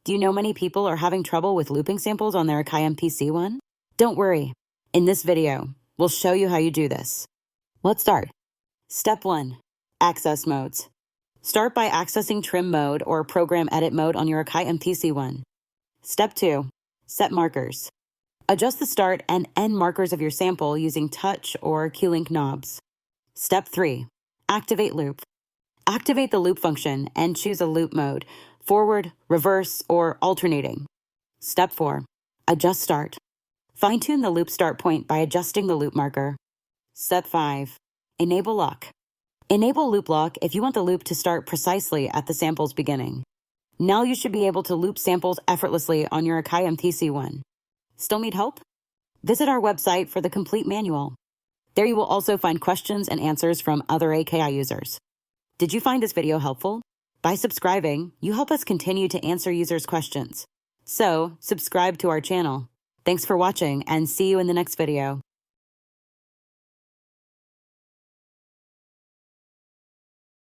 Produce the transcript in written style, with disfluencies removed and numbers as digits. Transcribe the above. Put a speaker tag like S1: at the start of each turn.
S1: Do you know many people are having trouble with looping samples on their AKAI MPC One? Don't worry. In this video, we'll show you how you do this. Let's start. Step 1. Access modes. Start by accessing trim mode or program edit mode on your AKAI MPC One. Step 2. Set markers. Adjust the start and end markers of your sample using touch or key-link knobs. Step 3. Activate loop. Activate the loop function and choose a loop mode, forward, reverse, or alternating. Step 4. Adjust start. Fine-tune the loop start point by adjusting the loop marker. Step 5. Enable lock. Enable loop lock if you want the loop to start precisely at the sample's beginning. Now you should be able to loop samples effortlessly on your AKAI MPC One. Still need help? Visit our website for the complete manual. There you will also find questions and answers from other AKAI users. Did you find this video helpful? By subscribing, you help us continue to answer users' questions. So, subscribe to our channel. Thanks for watching and see you in the next video.